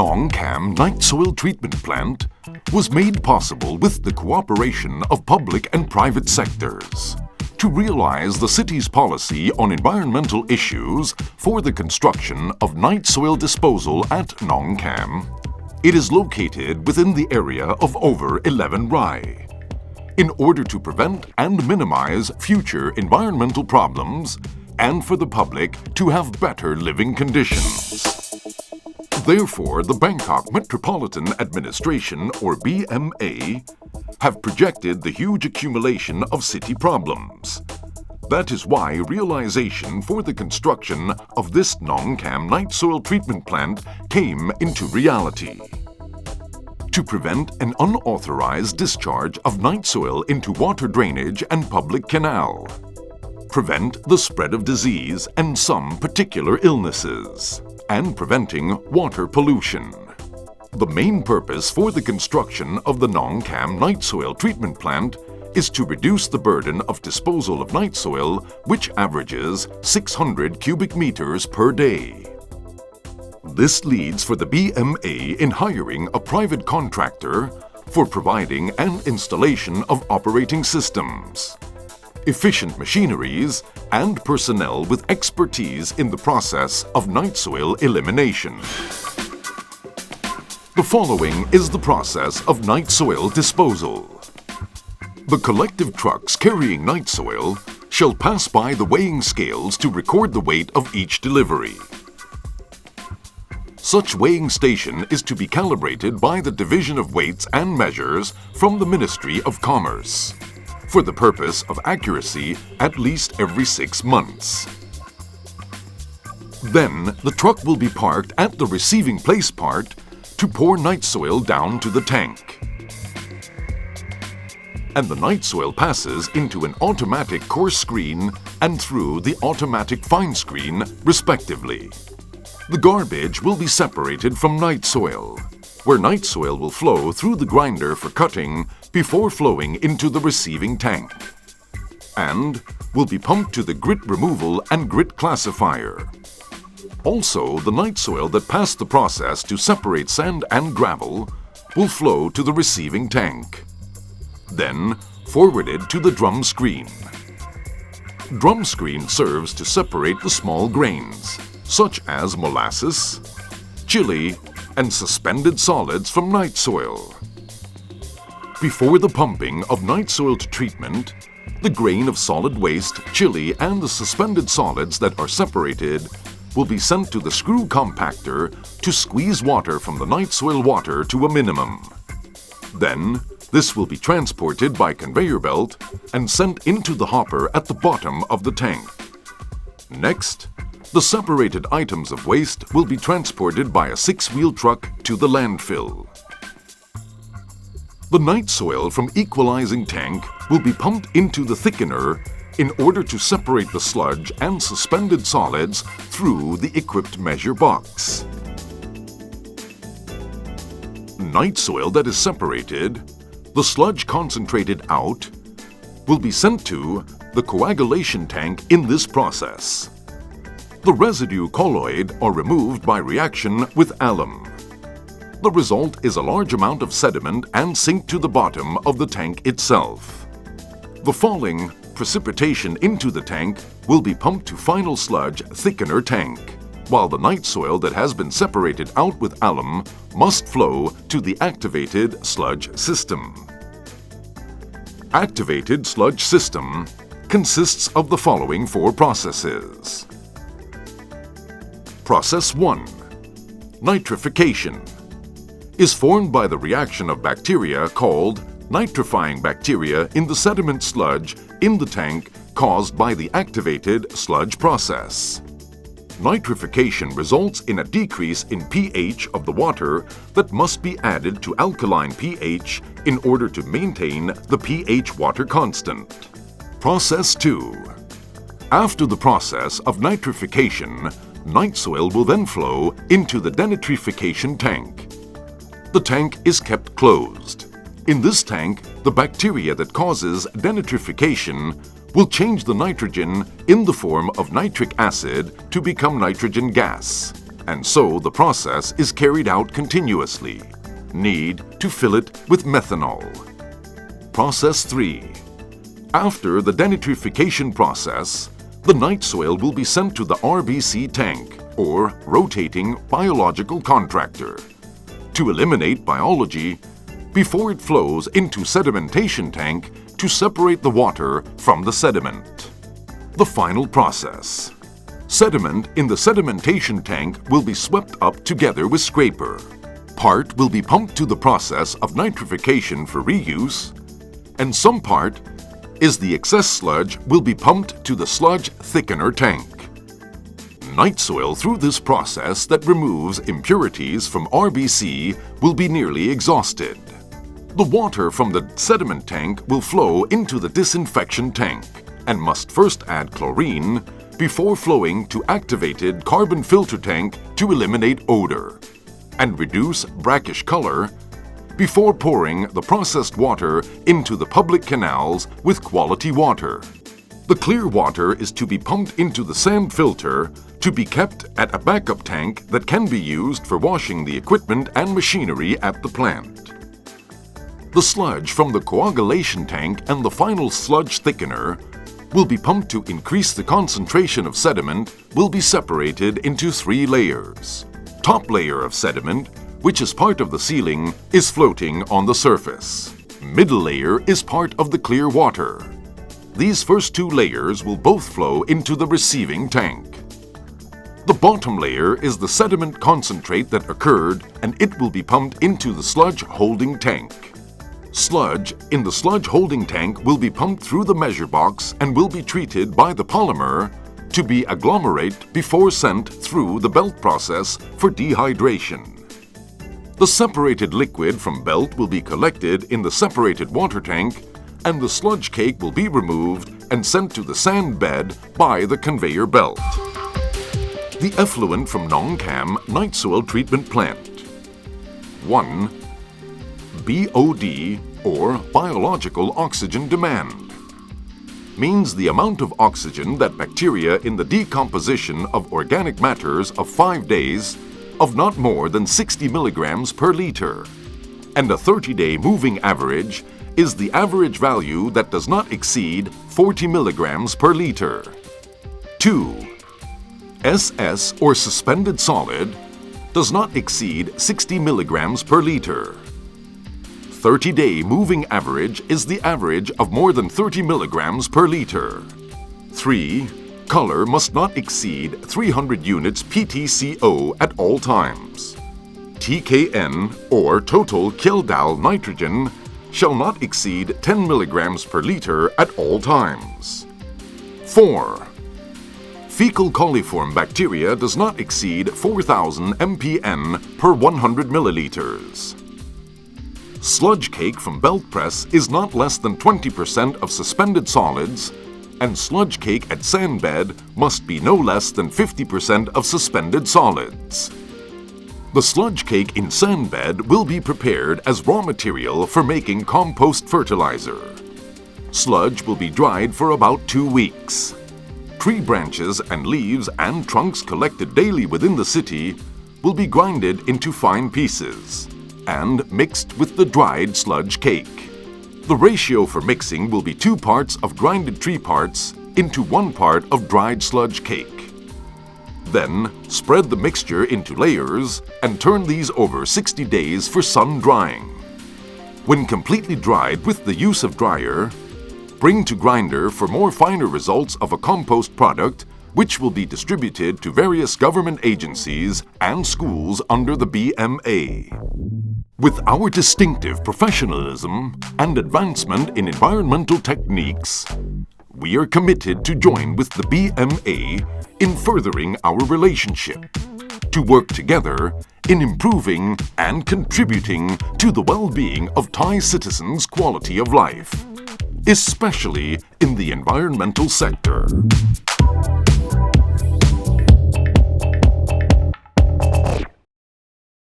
Nong Kham Night Soil Treatment Plant was made possible with the cooperation of public and private sectors to realize the city's policy on environmental issues for the construction of night soil disposal at Nong Kham. It is located within the area of over 11 rai. In order to prevent and minimize future environmental problems and for the public to have better living conditions. Therefore, the Bangkok Metropolitan Administration, or BMA, have projected the huge accumulation of city problems. That is why realization for the construction of this Nong Kham night soil treatment plant came into reality. To prevent an unauthorized discharge of night soil into water drainage and public canal. Prevent the spread of disease and some particular illnesses. And preventing water pollution. The main purpose for the construction of the Nong Kham night soil treatment plant is to reduce the burden of disposal of night soil, which averages 600 cubic meters per day. This leads for the BMA in hiring a private contractor for providing and installation of operating systems, efficient machineries, and personnel with expertise in the process of night soil elimination. The following is the process of night soil disposal. The collective trucks carrying night soil shall pass by the weighing scales to record the weight of each delivery. Such weighing station is to be calibrated by the Division of Weights and Measures from the Ministry of Commerce, for the purpose of accuracy at least every 6 months. Then, the truck will be parked at the receiving place part to pour night soil down to the tank. And the night soil passes into an automatic coarse screen and through the automatic fine screen, respectively. The garbage will be separated from night soil, where night soil will flow through the grinder for cutting before flowing into the receiving tank, and will be pumped to the grit removal and grit classifier. Also, the night soil that passed the process to separate sand and gravel will flow to the receiving tank, then forwarded to the drum screen. Drum screen serves to separate the small grains, such as molasses, chili, and suspended solids from night soil. Before the pumping of night soil to treatment, the grain of solid waste, chili, and the suspended solids that are separated will be sent to the screw compactor to squeeze water from the night soil water to a minimum. Then, this will be transported by conveyor belt and sent into the hopper at the bottom of the tank. Next, the separated items of waste will be transported by a 6-wheel truck to the landfill. The night soil from equalizing tank will be pumped into the thickener in order to separate the sludge and suspended solids through the equipped measure box. Night soil that is separated, the sludge concentrated out, will be sent to the coagulation tank in this process. The residue colloid are removed by reaction with alum. The result is a large amount of sediment and sink to the bottom of the tank itself. The falling precipitation into the tank will be pumped to final sludge thickener tank, while the night soil that has been separated out with alum must flow to the activated sludge system. Activated sludge system consists of the following 4 processes. Process 1. Nitrification is formed by the reaction of bacteria called nitrifying bacteria in the sediment sludge in the tank caused by the activated sludge process. Nitrification results in a decrease in pH of the water that must be added to alkaline pH in order to maintain the pH water constant. Process 2. After the process of nitrification, night soil will then flow into the denitrification tank. The tank is kept closed. In this tank, the bacteria that causes denitrification will change the nitrogen in the form of nitric acid to become nitrogen gas, and so the process is carried out continuously. Need to fill it with methanol. Process 3. After the denitrification process, the night soil will be sent to the RBC tank, or rotating biological contractor, to eliminate biology before it flows into sedimentation tank to separate the water from the sediment. The final process. Sediment in the sedimentation tank will be swept up together with scraper. Part will be pumped to the process of nitrification for reuse, and some part is the excess sludge will be pumped to the sludge thickener tank. Night soil through this process that removes impurities from RBC will be nearly exhausted. The water from the sediment tank will flow into the disinfection tank and must first add chlorine before flowing to activated carbon filter tank to eliminate odor and reduce brackish color before pouring the processed water into the public canals with quality water. The clear water is to be pumped into the sand filter to be kept at a backup tank that can be used for washing the equipment and machinery at the plant. The sludge from the coagulation tank and the final sludge thickener will be pumped to increase the concentration of sediment will be separated into 3 layers. Top layer of sediment, which is part of the sealing, is floating on the surface. Middle layer is part of the clear water. These first 2 layers will both flow into the receiving tank. The bottom layer is the sediment concentrate that occurred, and it will be pumped into the sludge holding tank. Sludge in the sludge holding tank will be pumped through the measure box and will be treated by the polymer to be agglomerate before sent through the belt process for dehydration. The separated liquid from belt will be collected in the separated water tank, and the sludge cake will be removed and sent to the sand bed by the conveyor belt. The effluent from Nong Kham night soil treatment plant. 1. BOD, or biological oxygen demand, means the amount of oxygen that bacteria in the decomposition of organic matters of 5 days of not more than 60 milligrams per liter, and a 30-day moving average is the average value that does not exceed 40 milligrams per liter. 2. SS, or suspended solid, does not exceed 60 milligrams per liter. 30-day moving average is the average of more than 30 milligrams per liter. 3. Color must not exceed 300 units PTCO at all times. TKN, or total Kjeldahl nitrogen, shall not exceed 10 milligrams per liter at all times. 4. Fecal coliform bacteria does not exceed 4,000 mpn per 100 milliliters. Sludge cake from belt press is not less than 20% of suspended solids, and sludge cake at sand bed must be no less than 50% of suspended solids. The sludge cake in sand bed will be prepared as raw material for making compost fertilizer. Sludge will be dried for about 2 weeks. Tree branches and leaves and trunks collected daily within the city will be grinded into fine pieces and mixed with the dried sludge cake. The ratio for mixing will be 2 parts of grinded tree parts into 1 part of dried sludge cake. Then spread the mixture into layers and turn these over 60 days for sun drying. When completely dried with the use of dryer, bring to grinder for more finer results of a compost product which will be distributed to various government agencies and schools under the BMA. With our distinctive professionalism and advancement in environmental techniques, we are committed to join with the BMA in furthering our relationship, to work together in improving and contributing to the well-being of Thai citizens' quality of life, especially in the environmental sector.